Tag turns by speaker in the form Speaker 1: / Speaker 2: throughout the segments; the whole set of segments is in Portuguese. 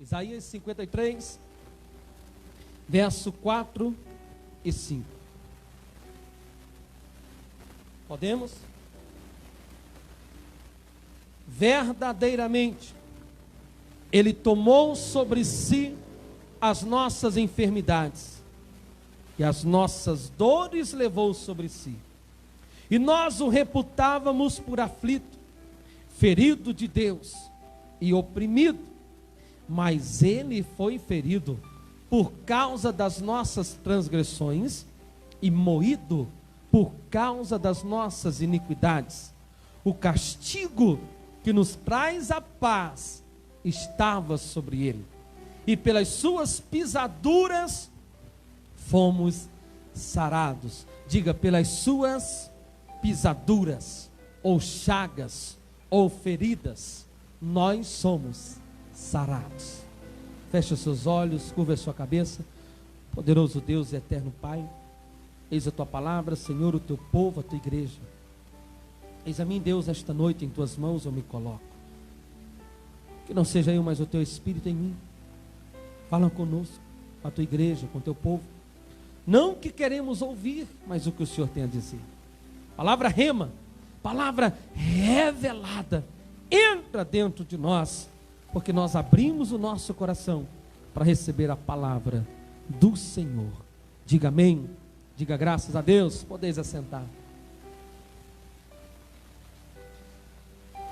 Speaker 1: Isaías 53, verso 4 e 5. Podemos? Verdadeiramente, Ele tomou sobre si as nossas enfermidades, e as nossas dores levou sobre si. E nós o reputávamos por aflito, ferido de Deus e oprimido, mas Ele foi ferido por causa das nossas transgressões e moído por causa das nossas iniquidades. O castigo que nos traz a paz estava sobre Ele, e pelas suas pisaduras fomos sarados. Diga, pelas suas pisaduras, ou chagas, ou feridas, nós somos sarados. Feche os seus olhos, curva a sua cabeça. Poderoso Deus e eterno Pai, eis a tua palavra, Senhor, o teu povo, a tua igreja. Eis a mim, Deus, esta noite em tuas mãos eu me coloco. Que não seja eu, mas o teu Espírito em mim. Fala conosco, com a tua igreja, com o teu povo. Não o que queremos ouvir, mas o que o Senhor tem a dizer. Palavra rema, palavra revelada, entra dentro de nós, porque nós abrimos o nosso coração para receber a palavra do Senhor. Diga amém, diga graças a Deus. Podeis assentar.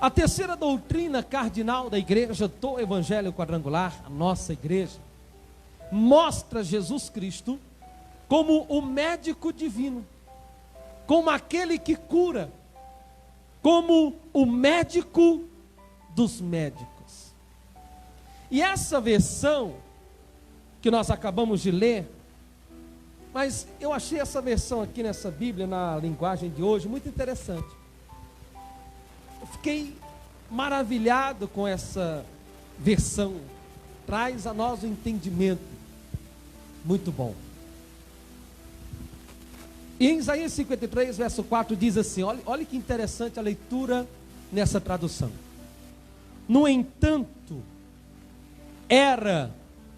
Speaker 1: A terceira doutrina cardinal da igreja do Evangelho Quadrangular, a nossa igreja, mostra Jesus Cristo como o médico divino, como aquele que cura, como o médico dos médicos. E essa versão que nós acabamos de ler, mas eu achei essa versão aqui nessa Bíblia, na linguagem de hoje, muito interessante. Eu fiquei maravilhado com essa versão, traz a nós um entendimento muito bom. E em Isaías 53, verso 4, diz assim, olha que interessante a leitura nessa tradução. No entanto, era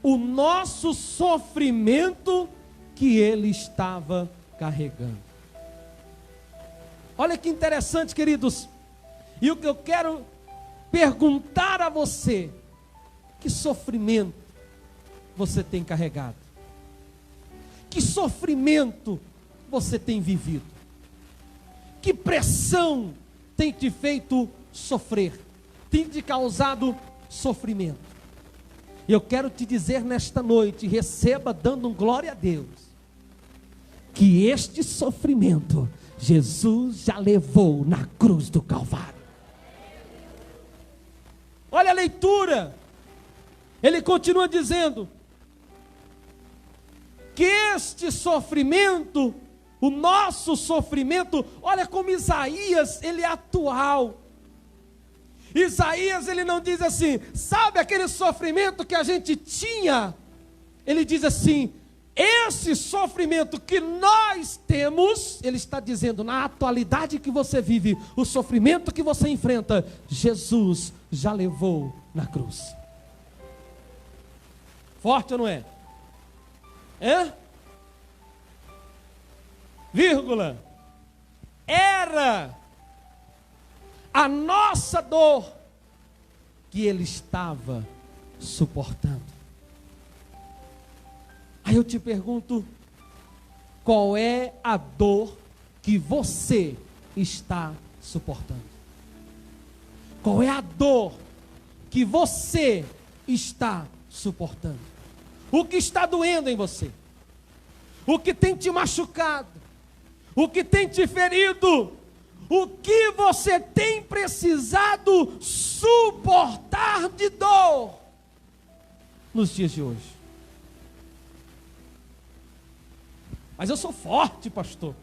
Speaker 1: o nosso sofrimento que Ele estava carregando. Olha que interessante, queridos. E o que eu quero perguntar a você, que sofrimento você tem carregado? Que sofrimento você tem vivido? Que pressão tem te feito sofrer? Tem te causado sofrimento? E eu quero te dizer nesta noite, receba dando glória a Deus, que este sofrimento Jesus já levou na cruz do Calvário. Olha a leitura, ele continua dizendo que este sofrimento, o nosso sofrimento, olha como Isaías, ele é atual. Isaías, ele não diz assim, sabe aquele sofrimento que a gente tinha? Ele diz assim, esse sofrimento que nós temos, ele está dizendo, na atualidade que você vive, o sofrimento que você enfrenta, Jesus já levou na cruz. Forte ou não é? É? Vírgula. Era a nossa dor que Ele estava suportando. Aí eu te pergunto, qual é a dor que você está suportando? Qual é a dor que você está suportando? O que está doendo em você? O que tem te machucado? O que tem te ferido? O que você tem precisado suportar de dor nos dias de hoje? Mas eu sou forte, pastor.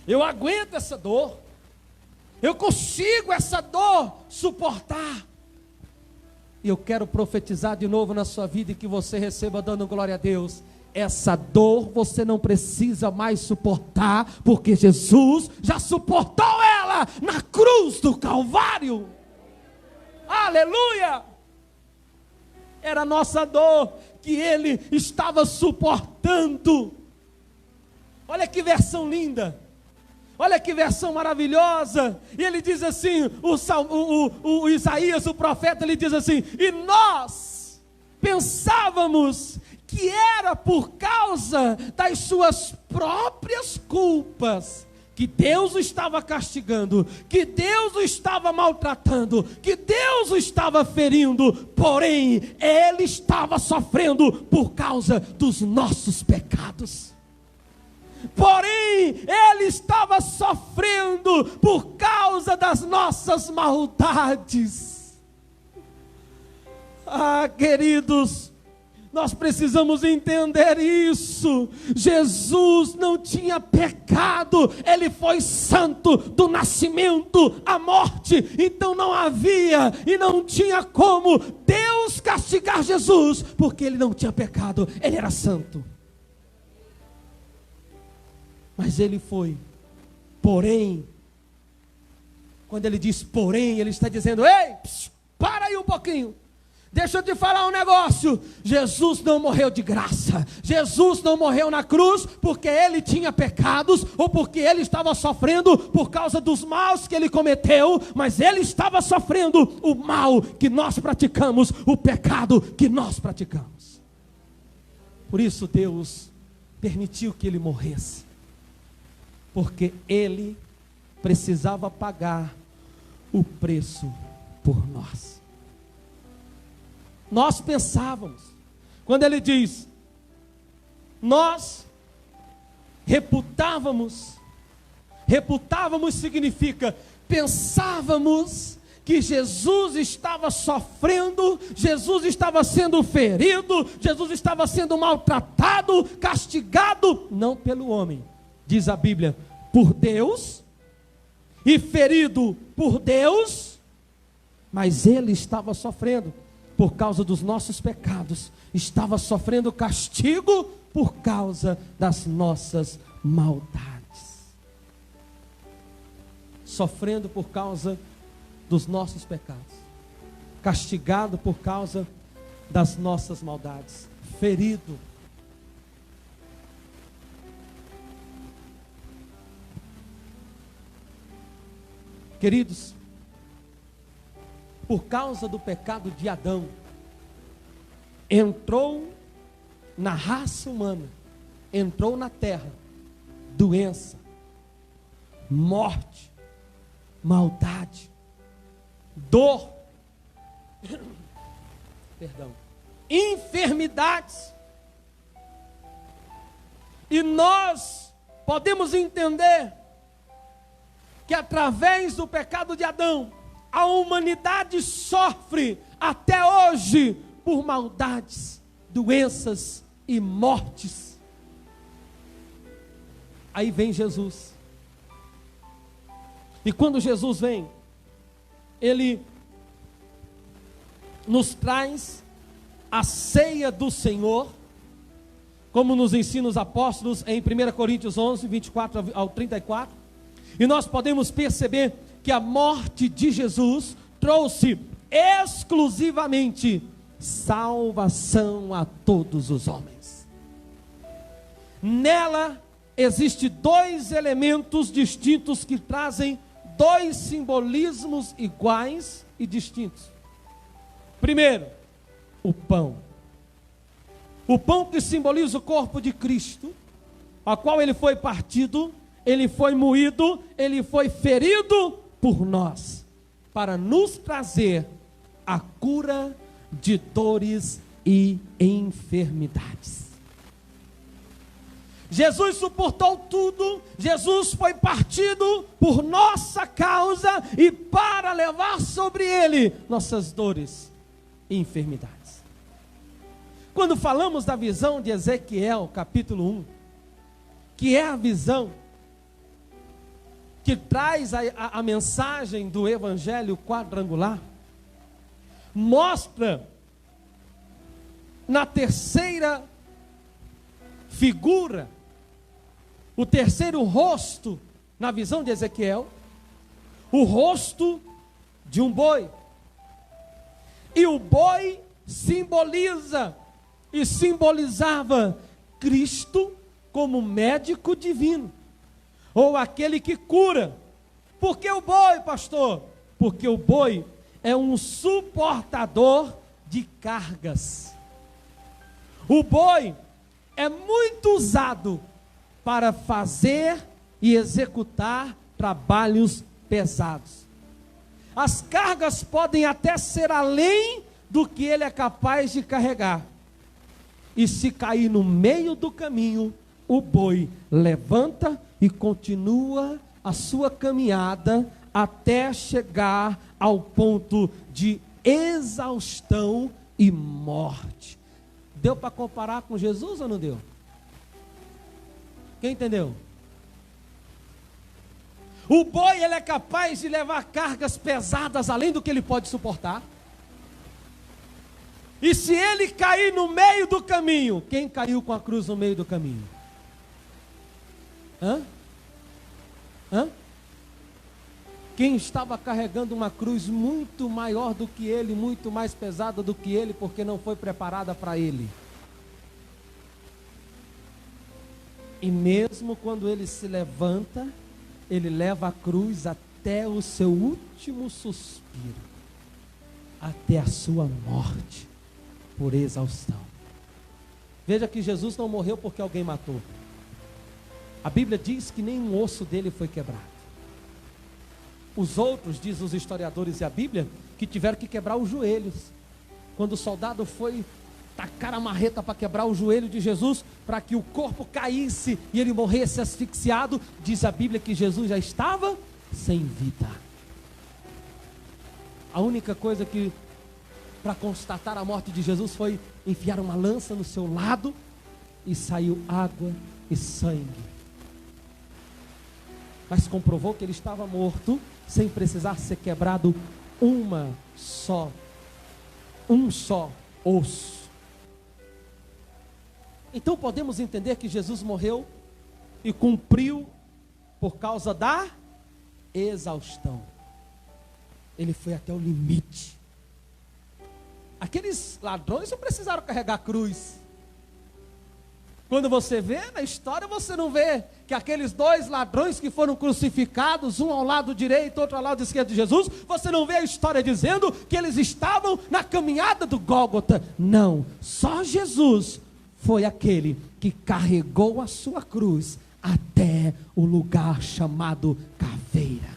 Speaker 1: Eu aguento essa dor. Eu consigo essa dor suportar. E eu quero profetizar de novo na sua vida e que você receba dando glória a Deus. Essa dor você não precisa mais suportar, porque Jesus já suportou ela na cruz do Calvário. Aleluia! era a nossa dor que ele estava suportando. Olha que versão linda, olha que versão maravilhosa. E ele diz assim, o Isaías, o profeta, ele diz assim: e nós pensávamos que era por causa das suas próprias culpas que Deus o estava castigando, que Deus o estava maltratando, que Deus o estava ferindo, porém, ele estava sofrendo por causa dos nossos pecados. Porém, ele estava sofrendo por causa das nossas maldades. Ah, queridos, nós precisamos entender isso. Jesus não tinha pecado, ele foi santo do nascimento à morte. Então não havia e não tinha como Deus castigar Jesus, porque ele não tinha pecado, ele era santo. Mas ele foi. Porém, quando ele diz porém, ele está dizendo: ei, para aí um pouquinho. Deixa eu te falar um negócio. Jesus não morreu de graça. Jesus não morreu na cruz porque ele tinha pecados ou porque ele estava sofrendo por causa dos maus que ele cometeu, mas ele estava sofrendo o mal que nós praticamos, o pecado que nós praticamos. Por isso Deus permitiu que ele morresse, porque ele precisava pagar o preço por nós. Nós pensávamos, quando ele diz, nós reputávamos significa, pensávamos que Jesus estava sofrendo, Jesus estava sendo ferido, Jesus estava sendo maltratado, castigado, não pelo homem, diz a Bíblia, por Deus, e ferido por Deus, mas ele estava sofrendo por causa dos nossos pecados, estava sofrendo castigo por causa das nossas maldades, sofrendo por causa dos nossos pecados, castigado por causa das nossas maldades, ferido. Queridos, por causa do pecado de Adão, entrou na raça humana, entrou na terra, doença, morte, maldade, dor, enfermidades. E nós podemos entender que através do pecado de Adão, a humanidade sofre até hoje por maldades, doenças e mortes. Aí vem Jesus. E quando Jesus vem, ele nos traz a ceia do Senhor, como nos ensina os apóstolos em 1 Coríntios 11, 24 ao 34. E nós podemos perceber que a morte de Jesus trouxe exclusivamente salvação a todos os homens. Nela existem dois elementos distintos que trazem dois simbolismos iguais e distintos. Primeiro, o pão. O pão que simboliza o corpo de Cristo, a qual ele foi partido, ele foi moído, ele foi ferido por nós, para nos trazer a cura de dores e enfermidades. Jesus suportou tudo, Jesus foi partido por nossa causa e para levar sobre ele nossas dores e enfermidades. Quando falamos da visão de Ezequiel, capítulo 1, que é a visão que traz a mensagem do evangelho quadrangular, mostra na terceira figura, o terceiro rosto, na visão de Ezequiel, o rosto de um boi. E o boi simboliza e simbolizava Cristo como médico divino, ou aquele que cura. Por que o boi, pastor? Porque o boi é um suportador de cargas. O boi é muito usado para fazer e executar trabalhos pesados. As cargas podem até ser além do que ele é capaz de carregar. E se cair no meio do caminho, o boi levanta e continua a sua caminhada até chegar ao ponto de exaustão e morte. Deu para comparar com Jesus ou não deu? Quem entendeu? O boi, ele é capaz de levar cargas pesadas além do que ele pode suportar. E se ele cair no meio do caminho, quem caiu com a cruz no meio do caminho? Quem estava carregando uma cruz muito maior do que ele, muito mais pesada do que ele, porque não foi preparada para ele. E mesmo quando ele se levanta, ele leva a cruz até o seu último suspiro, até a sua morte, por exaustão. Veja que Jesus não morreu porque alguém matou. A Bíblia diz que nenhum osso dele foi quebrado. Os outros, diz os historiadores e a Bíblia, que tiveram que quebrar os joelhos. Quando o soldado foi tacar a marreta para quebrar o joelho de Jesus, para que o corpo caísse e ele morresse asfixiado, diz a Bíblia que Jesus já estava sem vida. A única coisa que, para constatar a morte de Jesus, foi enfiar uma lança no seu lado e saiu água e sangue. Mas comprovou que ele estava morto, sem precisar ser quebrado um só osso. Então podemos entender que Jesus morreu e cumpriu por causa da exaustão. Ele foi até o limite. Aqueles ladrões não precisaram carregar a cruz. Quando você vê na história, você não vê que aqueles dois ladrões que foram crucificados, um ao lado direito, outro ao lado esquerdo de Jesus, você não vê a história dizendo que eles estavam na caminhada do Gólgota. Não, só Jesus foi aquele que carregou a sua cruz até o lugar chamado Caveira.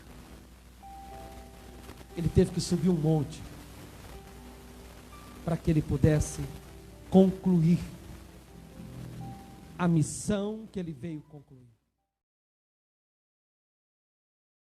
Speaker 1: Ele teve que subir um monte para que ele pudesse concluir a missão que ele veio concluir.